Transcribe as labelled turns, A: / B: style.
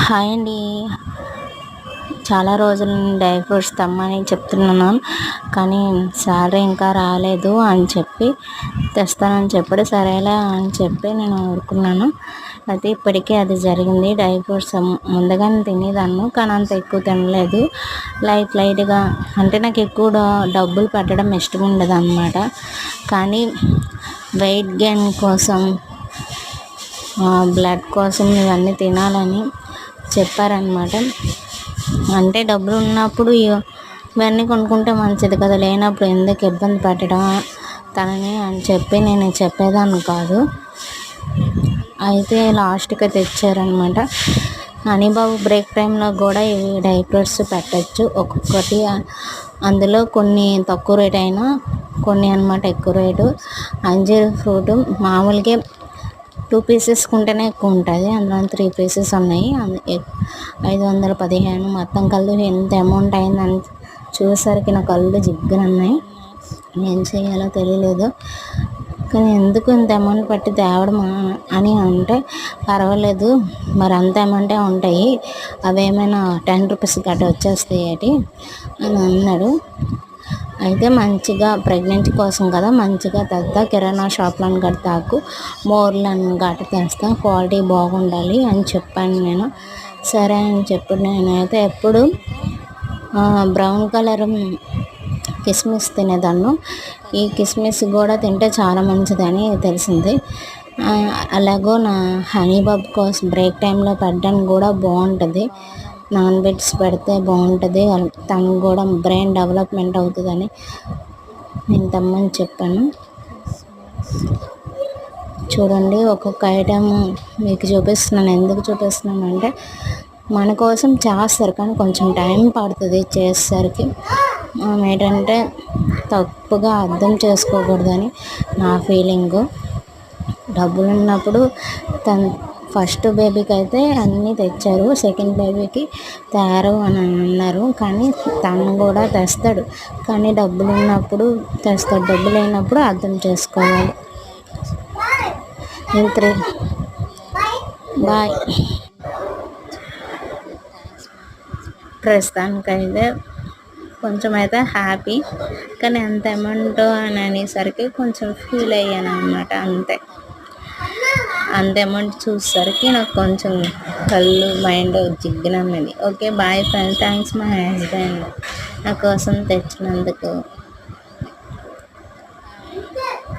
A: Hi అండి. చాలా రోజుల నుండి డ్రై ఫ్రూట్స్ తెమ్మని చెప్తున్నాను, కానీ సాలరీ ఇంకా రాలేదు అని చెప్పి తెస్తానని చెప్పాడు. సరేలే అని చెప్పి నేను ఊరుకున్నాను. అయితే ఇప్పటికీ అది జరిగింది. డ్రై ఫ్రూట్స్ ముందుగానే తినేదాన్ని, కానీ అంత ఎక్కువ తినలేదు. లైట్గా అంటే నాకు ఎక్కువ డబ్బులు పెట్టడం ఇష్టం ఉండదు అన్నమాట. కానీ వెయిట్ గెయిన్ కోసం, బ్లడ్ కోసం ఇవన్నీ తినాలని చెప్పారనమాట. అంటే డబ్బులు ఉన్నప్పుడు ఇవన్నీ కొనుక్కుంటే మంచిది కదా, లేనప్పుడు ఎందుకు ఇబ్బంది పెట్టడం తనని అని చెప్పి నేను చెప్పేదాన్ని కాదు. అయితే లాస్ట్గా తెచ్చారనమాట. హనీబాబు బ్రేక్ టైంలో కూడా ఇవి డ్రై ఫ్రూట్స్ పెట్టచ్చు ఒక్కొక్కటి. అందులో కొన్ని తక్కువ రేట్ అయినా కొన్ని అనమాట ఎక్కువ రేటు. అంజీర్ ఫ్రూట్ మామూలుగా 2 పీసెస్ కొంటేనే ఎక్కువ ఉంటుంది, అందులో 3 పీసెస్ ఉన్నాయి. 515 మొత్తం కలిపి ఎంత అమౌంట్ అయిందని చూసేసరికి నా కళ్ళు జిగ్గునన్నాయి. ఏం చేయాలో తెలియలేదు. కానీ ఎందుకు ఇంత అమౌంట్ పెట్టి తేవడం అని అంటే, పర్వాలేదు మరి అంత అమౌంటే ఉంటాయి, అవేమైనా 10 రూపీస్ గట్ట వచ్చేస్తాయి అని అన్నాడు. అయితే మంచిగా ప్రెగ్నెన్సీ కోసం కదా, మంచిగా తెస్తా, కిరాణా షాప్లను గట్ట తాకు, మోర్లను గట్ట తెస్తా, క్వాలిటీ బాగుండాలి అని చెప్పాను నేను. సరే అని చెప్పి నేనైతే ఎప్పుడు బ్రౌన్ కలర్ కిస్మిస్ తినేదాన్ని. ఈ కిస్మిస్ కూడా తింటే చాలా మంచిదని తెలిసింది. అలాగో నా హనీబాబు కోసం బ్రేక్ టైంలో పెట్టడానికి కూడా బాగుంటుంది. నాన్ వెజ్ పెడితే బాగుంటుంది, తనకు కూడా బ్రెయిన్ డెవలప్మెంట్ అవుతుందని నేను తెమ్మని చెప్పాను. చూడండి, ఒక్కొక్క ఐటెం మీకు చూపిస్తున్నాను. ఎందుకు చూపిస్తున్నాను అంటే, మన కోసం చేస్తారు కానీ కొంచెం టైం పడుతుంది చేసేసరికి. ఏంటంటే తప్పుగా అర్థం చేసుకోకూడదని నా ఫీలింగు. డబ్బులు ఉన్నప్పుడు ఫస్ట్ బేబీకి అయితే అన్నీ తెచ్చారు, సెకండ్ బేబీకి తయారు అని అన్నారు. కానీ తను కూడా తెస్తాడు, కానీ డబ్బులు ఉన్నప్పుడు తెస్తాడు, డబ్బులు లేనప్పుడు అర్థం చేసుకోవాలి. బాయ్. ప్రస్తుతానికైతే కొంచెం అయితే హ్యాపీ, కానీ ఎంత అమౌంట్ అని అనేసరికి కొంచెం ఫీల్ అయ్యాను అన్నమాట. అంత అమౌంట్ చూసేసరికి నాకు కొంచెం కళ్ళు మైండ్ జిగ్గునన్నది. Okay bye friends. Thanks my husband నా కోసం తెచ్చినందుకు.